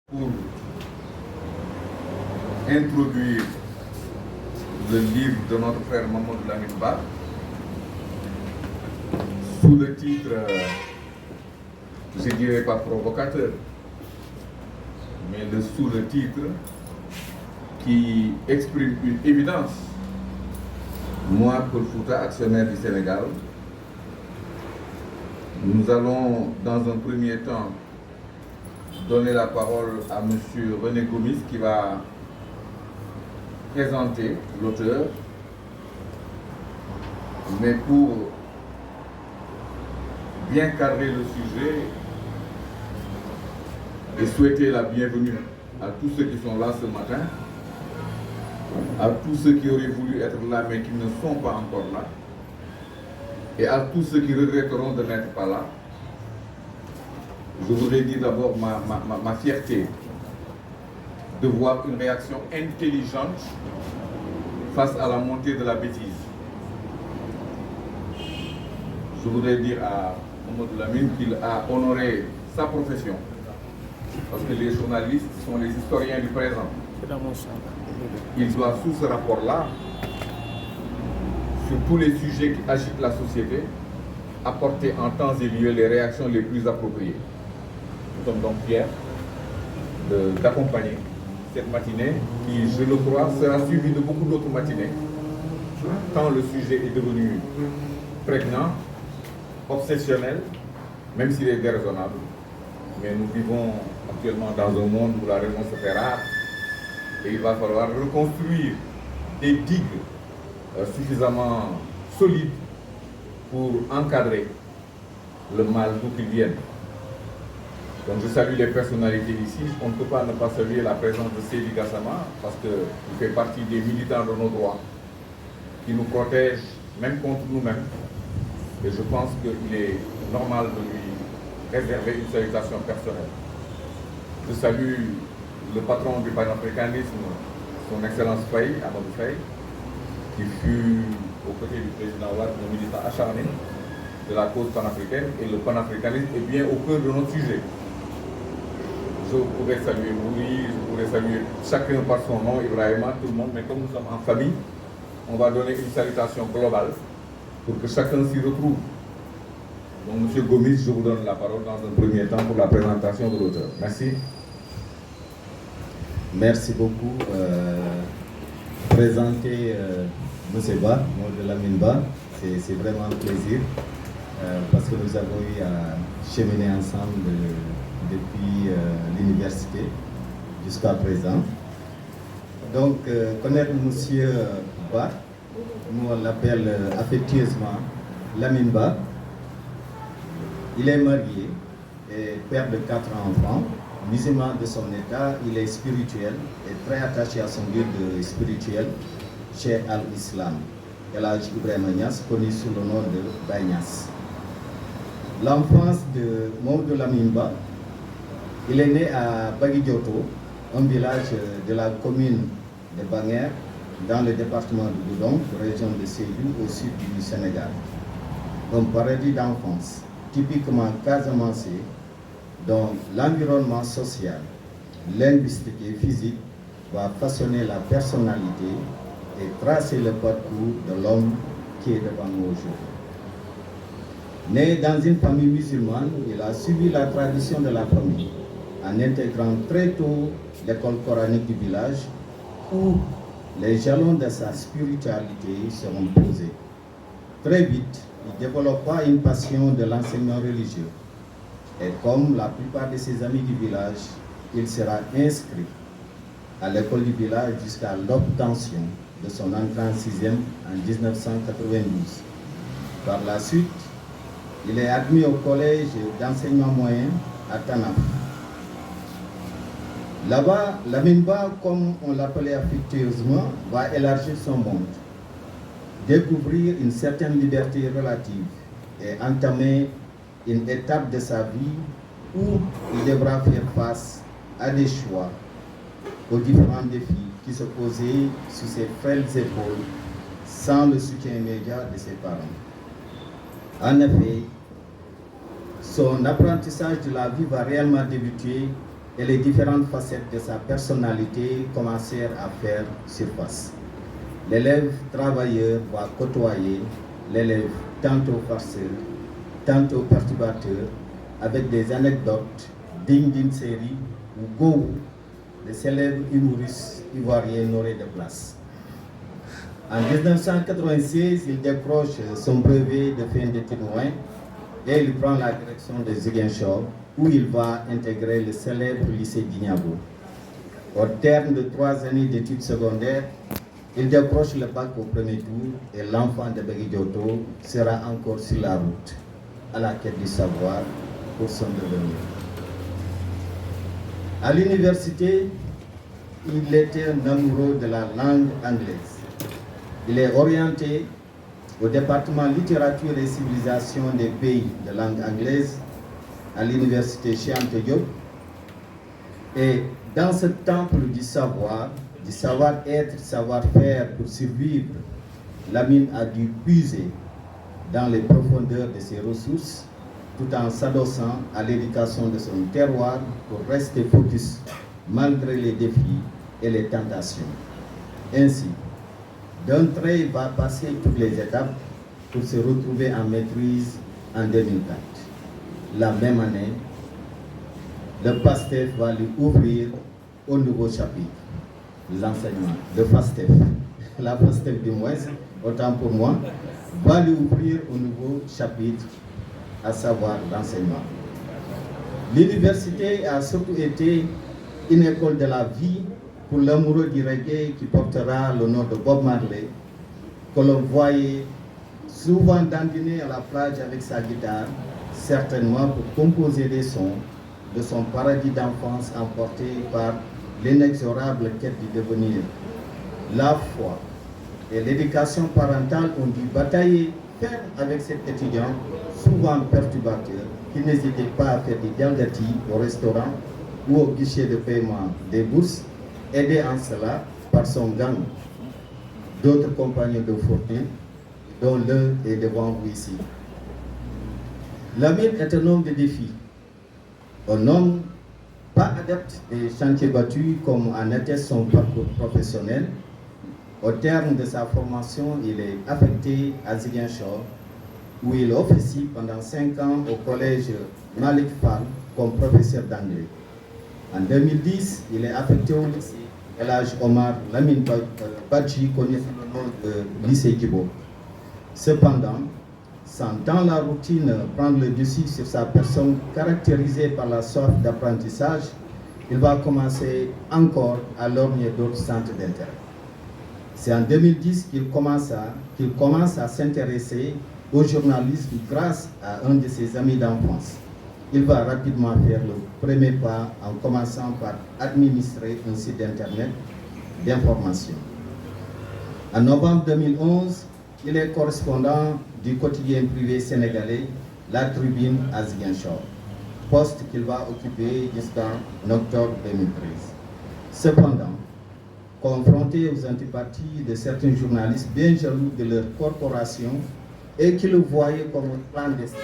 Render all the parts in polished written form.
pour introduire le livre de notre frère Mamadou Lamine Ba sous le titre, je dirais pas provocateur, mais sous le titre qui exprime une évidence. Moi, Paul Fouta, actionnaire du Sénégal, nous allons dans un premier temps donner la parole à M. René Gomis qui va présenter l'auteur. Mais pour bien cadrer le sujet et souhaiter la bienvenue à tous ceux qui sont là ce matin, à tous ceux qui auraient voulu être là mais qui ne sont pas encore là, et à tous ceux qui regretteront de n'être pas là, je voudrais dire d'abord ma fierté de voir une réaction intelligente face à la montée de la bêtise. Je voudrais dire à Mamadou Lamine qu'il a honoré sa profession, parce que les journalistes sont les historiens du présent. Il doit, sous ce rapport-là, sur tous les sujets qui agitent la société, apporter en temps et lieu les réactions les plus appropriées. Nous sommes donc fiers d'accompagner cette matinée qui, je le crois, sera suivie de beaucoup d'autres matinées, tant le sujet est devenu prégnant, obsessionnel, même s'il est déraisonnable. Mais nous vivons actuellement dans un monde où la raison se fait rare et il va falloir reconstruire des digues suffisamment solides pour encadrer le mal d'où qu'il vienne. Donc je salue les personnalités ici. On ne peut pas ne pas saluer la présence de Seydi Gassama parce qu'il fait partie des militants de nos droits qui nous protègent même contre nous-mêmes. Et je pense qu'il est normal de lui réserver une salutation personnelle. Je salue le patron du panafricanisme, son Excellence Faye, Amadou Faye, qui fut aux côtés du président Ouad, un militant acharné de la cause panafricaine, et le panafricanisme est bien au cœur de notre sujet. Je pourrais saluer Mouri, je pourrais saluer chacun par son nom, Ibrahima, tout le monde, mais comme nous sommes en famille, on va donner une salutation globale pour que chacun s'y retrouve. Donc, M. Gomis, je vous donne la parole dans un premier temps pour la présentation de l'auteur. Merci. Merci beaucoup. Présenter M. Ba, Mamadou Lamine Ba, c'est vraiment un plaisir parce que nous avons eu à cheminer ensemble depuis l'université jusqu'à présent. Donc, connaître M. Ba, nous on l'appelle affectueusement Lamine Ba. Il est marié et père de 4 enfants. Musulman de son état, il est spirituel et très attaché à son guide spirituel, Cheikh al-Islam, El Hadj Ibrahima Niass, connu sous le nom de Baye Niass. L'enfance de Mamadou Lamine Ba, il est né à Bagidioto, un village de la commune de Banger, dans le département de Goudon, région de Sédhiou, au sud du Sénégal. Un paradis d'enfance, typiquement casamancé, dont l'environnement social, linguistique et physique va façonner la personnalité et tracer le parcours de l'homme qui est devant nous aujourd'hui. Né dans une famille musulmane, il a suivi la tradition de la famille en intégrant très tôt l'école coranique du village où les jalons de sa spiritualité seront posés. Très vite, il développa une passion de l'enseignement religieux. Et comme la plupart de ses amis du village, il sera inscrit à l'école du village jusqu'à l'obtention de son entrée en 6e en 1992. Par la suite, il est admis au collège d'enseignement moyen à Tanaf. Là-bas, Lamine Ba, comme on l'appelait affectueusement, va élargir son monde, découvrir une certaine liberté relative et entamer une étape de sa vie où il devra faire face à des choix, aux différents défis qui se posaient sur ses frêles épaules sans le soutien immédiat de ses parents. En effet, son apprentissage de la vie va réellement débuter et les différentes facettes de sa personnalité commencèrent à faire surface. L'élève travailleur va côtoyer l'élève tantôt farceur, tantôt perturbateur, avec des anecdotes dignes d'une série où Go, le célèbre humoriste ivoirien, n'aurait de place. En 1996, il décroche son brevet de fin d'études moyennes et il prend la direction de Ziguinchor, où il va intégrer le célèbre lycée d'Ignabo. Au terme de 3 années d'études secondaires, il décroche le bac au premier tour et l'enfant de Begidjoto sera encore sur la route à la quête du savoir pour son devenir. À l'université, il était un amoureux de la langue anglaise. Il est orienté au département littérature et civilisation des pays de langue anglaise à l'université Cheikh Anta Diop. Et dans ce temple du savoir-être, savoir-faire pour survivre, Lamine a dû puiser dans les profondeurs de ses ressources tout en s'adossant à l'éducation de son terroir pour rester focus malgré les défis et les tentations. Ainsi, d'un trait, il va passer toutes les étapes pour se retrouver en maîtrise en 2004. La même année, le PASTEF va lui ouvrir au nouveau chapitre, l'enseignement. Le PASTEF, la PASTEF du moins, autant pour moi, va lui ouvrir au nouveau chapitre, à savoir l'enseignement. L'université a surtout été une école de la vie pour l'amoureux du reggae qui portera le nom de Bob Marley, que l'on voyait souvent dandiner à la plage avec sa guitare, certainement pour composer des sons de son paradis d'enfance emporté par l'inexorable quête du devenir. La foi et l'éducation parentale ont dû batailler ferme avec cet étudiant, souvent perturbateur, qui n'hésitait pas à faire des dialgati au restaurant ou au guichet de paiement des bourses, aidé en cela par son gang d'autres compagnons de fortune, dont l'un est devant vous ici. Lamine est un homme de défi, un homme pas adepte des chantiers battus comme en atteste son parcours professionnel. Au terme de sa formation, il est affecté à Ziguinchor, où il officie pendant 5 ans au collège Malik Fall comme professeur d'anglais. En 2010, il est affecté au lycée El Hadj Omar Lamine Badji, connu sous le nom de lycée Djibo. Cependant, sentant la routine prendre le dessus sur sa personne caractérisée par la soif d'apprentissage, il va commencer encore à lorgner d'autres centres d'intérêt. C'est en 2010 qu'il commence à s'intéresser au journalisme grâce à un de ses amis d'enfance. Il va rapidement faire le premier pas en commençant par administrer un site internet d'information. En novembre 2011, il est correspondant du quotidien privé sénégalais La Tribune à Ziguinchor, poste qu'il va occuper jusqu'en octobre 2013. Cependant, confronté aux antipathies de certains journalistes bien jaloux de leur corporation et qui le voyaient comme un clandestin,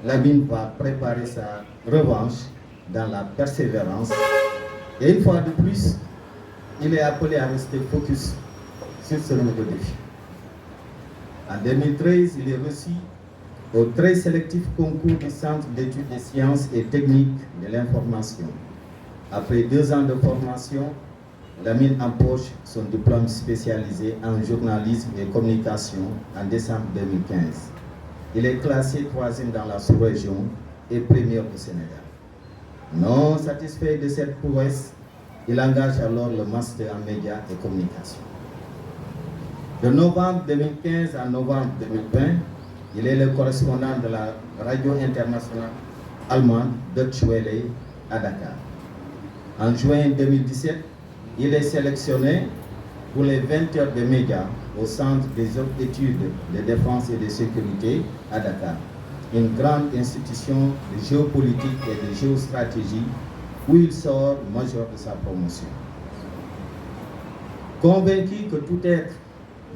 Lamine va préparer sa revanche dans la persévérance. Et une fois de plus, il est appelé à rester focus sur ce nouveau défi. En 2013, il est reçu au très sélectif concours du Centre d'études des sciences et techniques de l'information. Après 2 ans de formation, Lamine empoche son diplôme spécialisé en journalisme et communication en décembre 2015. Il est classé 3e dans la sous-région et premier au Sénégal. Non satisfait de cette prouesse, il engage alors le master en médias et communication. De novembre 2015 à novembre 2020, il est le correspondant de la radio internationale allemande Deutsche Welle à Dakar. En juin 2017, il est sélectionné pour les 20 heures de médias au Centre des hautes études de défense et de sécurité à Dakar, une grande institution de géopolitique et de géostratégie où il sort major de sa promotion. Convaincu que tout être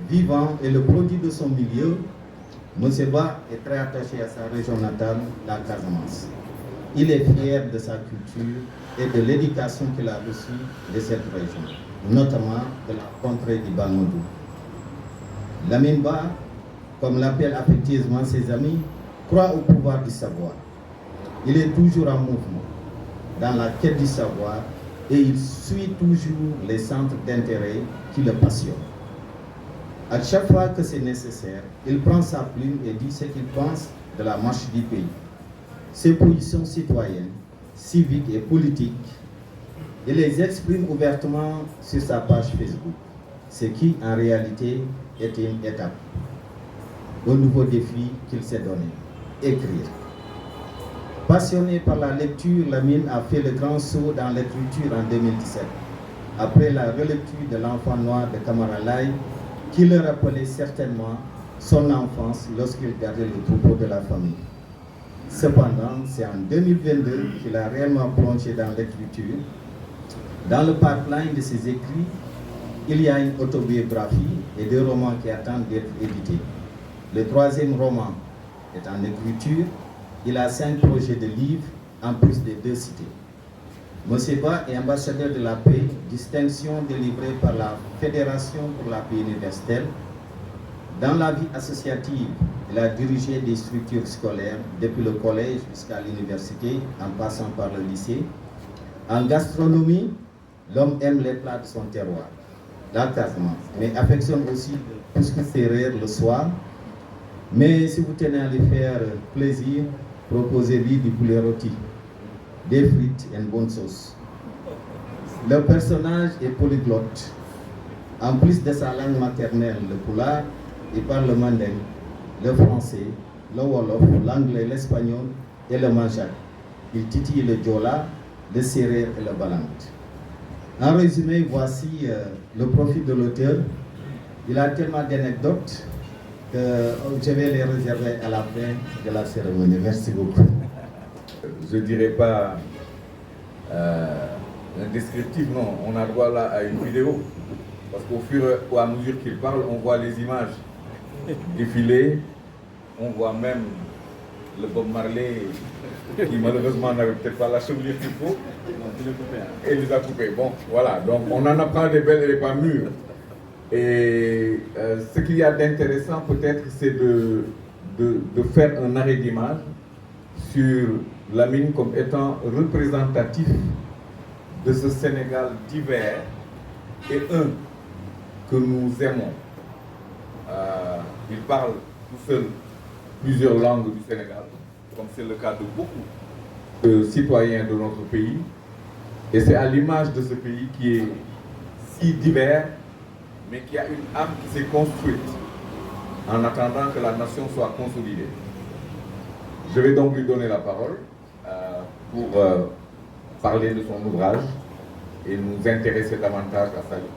vivant est le produit de son milieu, M. Ba est très attaché à sa région natale, la Casamance. il est fier de sa culture et de l'éducation qu'il a reçue de cette région, notamment de la contrée du Banodou. Lamine Ba, comme l'appellent affectueusement ses amis, croit au pouvoir du savoir. Il est toujours en mouvement, dans la quête du savoir, et il suit toujours les centres d'intérêt qui le passionnent. À chaque fois que c'est nécessaire, il prend sa plume et dit ce qu'il pense de la marche du pays. Ses positions citoyennes, civiques et politiques, il les exprime ouvertement sur sa page Facebook, ce qui en réalité est une étape, un nouveau défi qu'il s'est donné, écrire. Passionné par la lecture, Lamine a fait le grand saut dans l'écriture en 2017, après la relecture de l'Enfant noir de Camara Laye, qui le rappelait certainement son enfance lorsqu'il gardait le troupeau de la famille. Cependant, c'est en 2022 qu'il a réellement plongé dans l'écriture. Dans le pipeline de ses écrits, il y a une autobiographie et 2 romans qui attendent d'être édités. Le 3e roman est en écriture. Il a 5 projets de livres, en plus des 2 cités. Monsieur Ba est ambassadeur de la paix, distinction délivrée par la Fédération pour la paix universelle. Dans la vie associative, il a dirigé des structures scolaires, depuis le collège jusqu'à l'université, en passant par le lycée. En gastronomie, l'homme aime les plats de son terroir, la Casamance, mais affectionne aussi le couscous sérère le soir. Mais si vous tenez à lui faire plaisir, proposez-lui du poulet rôti, des frites et une bonne sauce. Le personnage est polyglotte. En plus de sa langue maternelle, le pulaar, il parle le manding, le français, le wolof, l'anglais, l'espagnol et le manjaak. Il titille le diola, le sérère et le balante. En résumé, voici le profil de l'auteur. Il a tellement d'anecdotes que je vais les réserver à la fin de la cérémonie. Merci beaucoup. Je ne dirais pas un descriptif, non. On a droit là à une vidéo. Parce qu'au fur et à mesure qu'il parle, on voit les images défiler. On voit même le Bob Marley qui malheureusement n'avait peut-être pas la chevelure qu'il faut. Et il les a coupés. Bon, voilà. Donc on en apprend des belles et des pas mûres. Et ce qu'il y a d'intéressant peut-être, c'est de faire un arrêt d'image sur Lamine comme étant représentatif de ce Sénégal divers et un que nous aimons. Il parle tout seul plusieurs langues du Sénégal, comme c'est le cas de beaucoup de citoyens de notre pays. Et c'est à l'image de ce pays qui est si divers, mais qui a une âme qui s'est construite en attendant que la nation soit consolidée. Je vais donc lui donner la parole pour parler de son ouvrage et nous intéresser davantage à sa lecture.